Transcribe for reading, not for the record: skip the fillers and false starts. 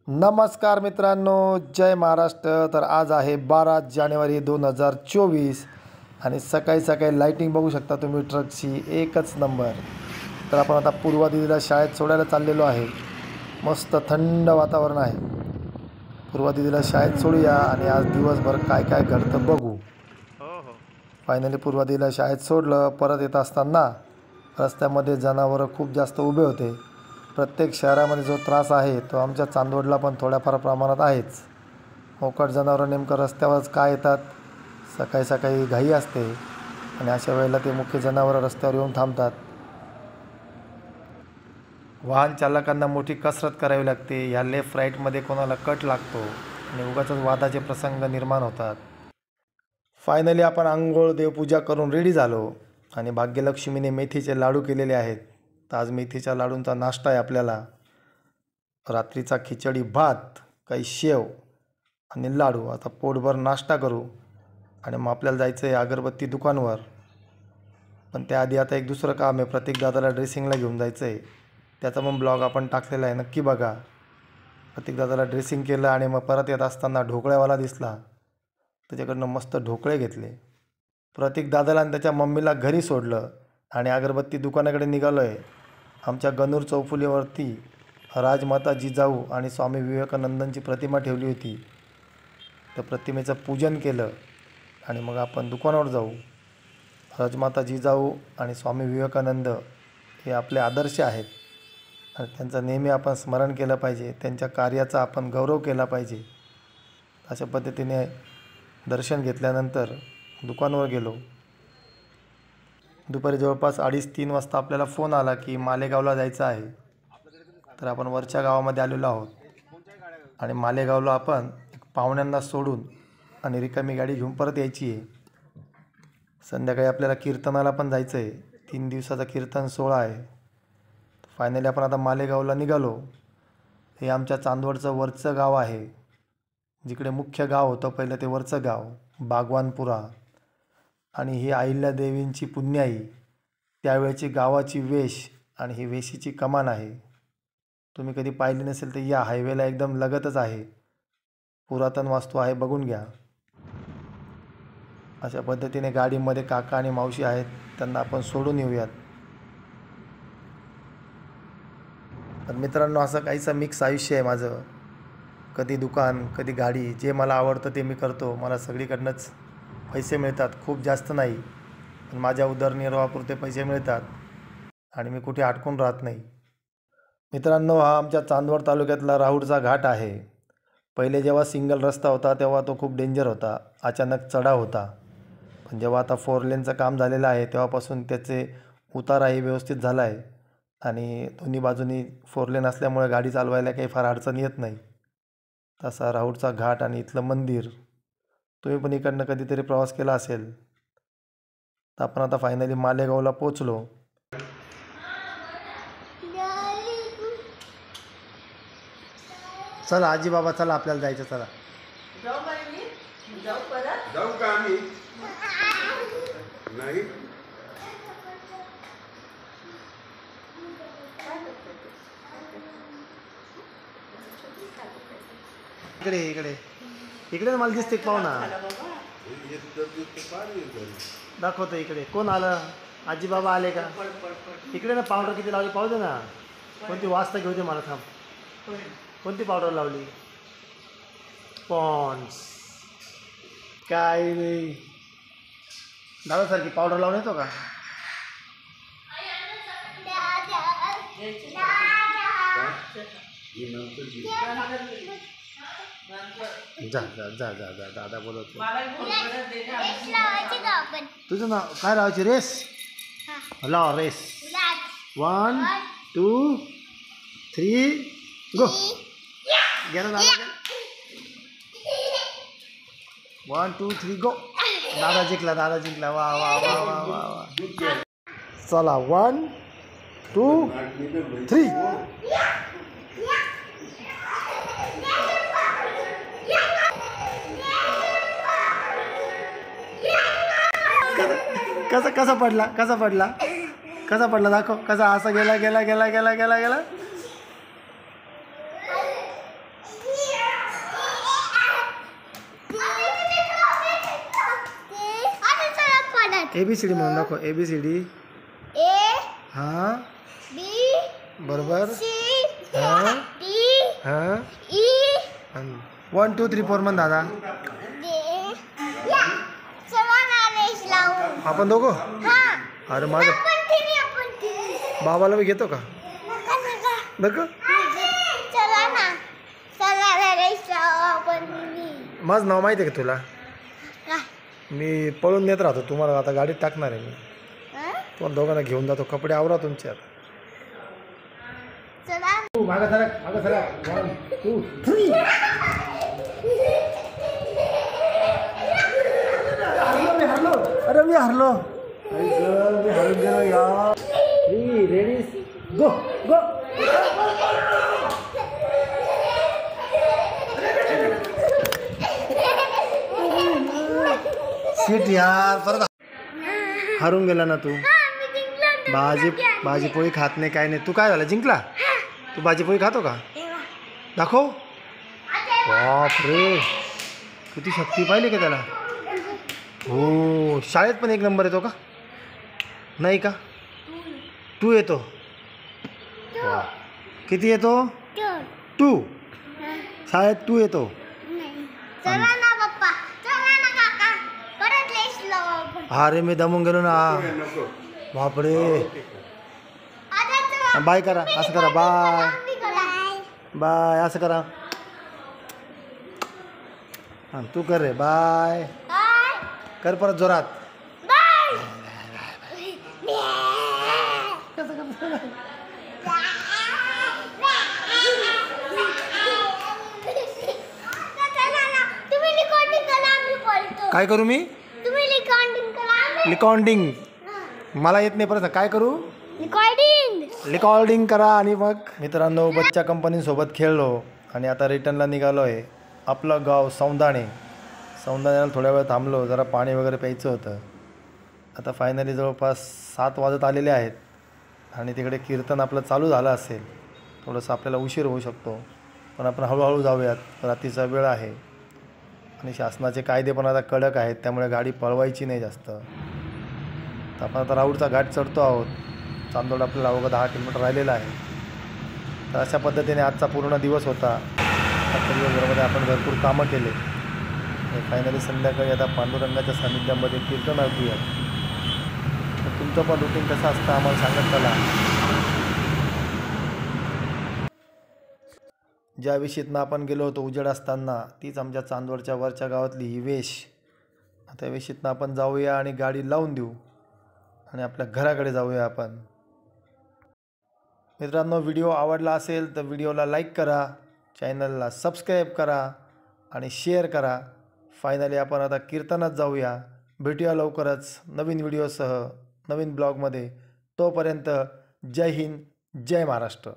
नमस्कार मित्रांनो, जय महाराष्ट्र। तर आज आहे 12 जानेवारी 2024 आणि सकाळी सकाळी लाईटिंग बघू शकता तुम्ही ट्रकची, एकच नंबर। तर आपण आता पूर्वा दीदीला शाळेत सोडायला चाललेलो आहे। मस्त थंड वातावरण आहे। पूर्वा दीदीला शाळेत सोडूया आणि आज दिवसभर काय काय घडतं बघू। फायनली पूर्वा दीदीला शाळेत सोडलं। परत येत असताना रस्त्यामध्ये जनावरं खूप जास्त उभे होते। प्रत्येक शहरामध्ये जो त्रास आहे तो आमच्या चांदवडला पण थोड्याफार प्रमाणात आहेच। मोकाट जनावरं नेमकं रस्त्यावरच का येतात? सकाळी सकाळी घाई असते आणि अशा वेळेला ते मुख्य जनावरं रस्त्यावर येऊन थांबतात। वाहन चालकांना मोठी कसरत करावी लागते। या लेफ्ट राईटमध्ये कोणाला कट लागतो आणि उगाचच वादाचे प्रसंग निर्माण होतात। फायनली आपण आंघोळ देवपूजा करून रेडी झालो आणि भाग्यलक्ष्मीने मेथीचे लाडू केलेले आहेत। तर आज मेथीच्या लाडूंचा नाश्ता आहे आपल्याला। रात्रीचा खिचडी भात, काही शेव आणि लाडू। आता पोटभर नाश्ता करू आणि मग आपल्याला जायचं आहे अगरबत्ती दुकानवर। पण त्याआधी आता एक दुसरं काम आहे, प्रतीक दादाला ड्रेसिंगला घेऊन जायचं आहे। त्याचा पण ब्लॉग आपण टाकलेला आहे, नक्की बघा। प्रतीक दादाला ड्रेसिंग केलं आणि मग परत येत असताना ढोकळ्यावाला दिसला, त्याच्याकडनं मस्त ढोकळे घेतले। प्रतीक दादाला आणि त्याच्या मम्मीला घरी सोडलं आणि अगरबत्ती दुकानाकडे निघालो आहे। आमच्या गणूर चौफुलीवरती राजमाता जिजाऊ आणि स्वामी विवेकानंदांची प्रतिमा ठेवली होती। त्या प्रतिमेचं पूजन केलं आणि मग आपण दुकानावर जाऊ। राजमाता जिजाऊ आणि स्वामी विवेकानंद हे आपले आदर्श आहेत आणि त्यांचं नेहमी आपण स्मरण केलं पाहिजे, त्यांच्या कार्याचा आपण गौरव केला पाहिजे। अशा पद्धतीने दर्शन घेतल्यानंतर दुकानावर गेलो। दुपारी जवळपास 2:30-3 वाजता आपल्याला फोन आला की मालेगावला जायचं आहे। तर आपण वरच्या गावामध्ये आलेलो आहोत आणि मालेगावला आपण एक पाहुण्यांना सोडून आणि रिकामी गाडी घेऊन परत यायची आहे। संध्याकाळी आपल्याला कीर्तनाला पण जायचं आहे, 3 दिवसाचा कीर्तन सोहळा आहे। फायनली आपण आता मालेगावला निघालो। हे आमच्या चांदवडचं वरचं गाव आहे, जिकडे मुख्य गाव होतं पहिलं ते वरचं गाव बागवानपुरा। आणि ही अहिल्यादेवींची पुण्याई, त्यावेळची गावाची वेश आणि ही वेशीची कमान आहे। तुम्ही कधी पाहिली नसेल तर या हायवेला एकदम लगतच आहे, पुरातन वास्तू आहे, बघून घ्या। अशा पद्धतीने गाडीमध्ये काका आणि मावशी आहेत, त्यांना आपण सोडून येऊयात। तर मित्रांनो, असं काहीसं मिक्स आयुष्य आहे माझं। कधी दुकान, कधी गाडी, जे मला आवडतं ते मी करतो। मला सगळीकडनंच पैसे मिळतात, खूप जास्त नाही, पण माझ्या उदरनिर्वाहापुरते पैसे मिळतात आणि मी कुठे अडकून राहत नाही। मित्रांनो, हा आमच्या चांदवड तालुक्यातला राहुडचा घाट आहे। पहिले जेव्हा सिंगल रस्ता होता तेव्हा तो खूप डेंजर होता, अचानक चढाव होता। पण जेव्हा आता 4 लेनचं काम झालेलं आहे तेव्हापासून त्याचे उताराही व्यवस्थित झाला आहे आणि दोन्ही बाजूनी 4 लेन असल्यामुळे गाडी चालवायला काही फार अडचण येत नाही। तसा राहुडचा घाट आणि इथलं मंदिर, तुम्ही पण इकडनं कधीतरी प्रवास केला असेल। तर आपण आता फायनली मालेगावला पोचलो। चला आजी बाबा, चला आपल्याला जायचं, चला। जाऊ का आम्ही? नाही इकडे इकडे इकडे मला दिसते पाहुणा, दाखवतो इकडे कोण आलं। आजी बाबा आले का? इकडे ना पावडर किती लावली पाहू दे ना। कोणती वाजता घेऊ दे मला, थांब। कोणती पावडर लावली? पॉन्ड्स काय नाही, दादासारखी पावडर लावून येतो का? जा जा जा जा जा, दादा बोलवतो। तुझं नाव काय लावायची? रेस लाव, रेस। 1 2 3 गो। गेला दादा, 1 2 3 गो। दादा जिंकला, दादा जिंकला। वा वा वा वा वा वा। चला 1 2 3। कसा कसा पडला, कसा पडला, कसा पडला दाखव, कसा असा गेला गेला गेला गेला गेला गेला। ABCD म्हणून दाखव. ABCD. A हां B बरोबर. C हां D हां E 1 2 3 4 म्हण दादा. D या सर्वांना रेस लावू. आपण दोघं. हां अरे माझं आपण तिन्ही बाबाला मी घेतो का नको. चला ना चला रेस लावू आपण तिन्ही. माझं नाव माहिती आहे का तुला? काय मी पळून नेत राहतो. तुम्हाला आता गाडीत टाकणार आहे मी. हं? तुम्हाला दोघांना घेऊन जातो. कपडे आवरा तुमच्यात. चला मागं सरक मागं सरक. 1 2 3. अरे मी हरलो. मी हरून गेलो यार. 3 रेडी गो गो. सीट यार परत हरून गेला ना तू. मी जिंकलो. भाजीपोळी खात नाही काय नाही. तू काय झालं जिंकला? तू भाजीपोळी खातो का? दाखव. बापरे किती शक्ती पाहिली का त्याला. हो शाळेत पण 1 नंबर येतो का? नाही का? 2 येतो. वा किती येतो? 2. शाळेत 2 येतो. चला ना पप्पा चला ना काका परत रेस लावू आपण. अरे मी दमून गेलो ना. बापरे आता चला बाय करा. असं करा बाय आम्ही करा. बाय असं करा. हां तू कर रे बाय. बाय कर परत जोरात. बाय. चला ना तुम्ही रिकॉर्डिंग करा आम्ही बोलतो. काय करू मी? तुम्ही रिकॉर्डिंग करा आम्ही. रिकॉर्डिंग मला येत नाही. परत काय करू? रिकॉर्डिंग रिकॉर्डिंग करा. आणि मग मित्रांनो बच्चा कंपनीसोबत खेळलो आणि आता रिटर्नला निघालो आहे. आपलं गाव सौंदाणे. सौंदाण्याला थोड्या वेळ थांबलो. जरा पाणी वगैरे प्यायचं होतं. आता फायनली जवळपास 7 वाजत आलेले आहेत आणि तिकडे कीर्तन आपलं चालू झालं असेल. थोडंसं आपल्याला उशीर होऊ शकतो पण आपण हळूहळू जाऊयात. रात्रीचा वेळ आहे आणि शासनाचे कायदे पण आता कडक आहेत त्यामुळे गाडी पळवायची नाही जास्त. तर आपण आता राऊरचा घाट चढतो आहोत. चांदोड आपल्याला अवघं 10 किलोमीटर राहिलेलं आहे. तर अशा पद्धतीने आजचा पूर्ण दिवस होता. आजच्या दिवसभरामध्ये आपण भरपूर कामं केले आणि फायनली संध्याकाळी आता पांडुरंगाच्या सानिध्यामध्ये कीर्तन ऐकूया. तर तुमचं पण रुटीन कसं असतं आम्हाला सांगत चला. ज्या विशीतनं आपण गेलो होतो उजेड असताना तीच आमच्या चांदवडच्या वरच्या गावातली ही वेश. आता वेशीतनं आपण जाऊया आणि गाडी लावून देऊ आणि आपल्या घराकडे जाऊया आपण. मित्रांनो व्हिडिओ आवडला असेल तर व्हिडिओला लाईक करा, चॅनलला सबस्क्राईब करा आणि शेअर करा. फायनली आपण आता कीर्तनात जाऊया. भेटूया लवकरच नवीन व्हिडिओसह नवीन ब्लॉगमध्ये. तोपर्यंत जय हिंद जय महाराष्ट्र.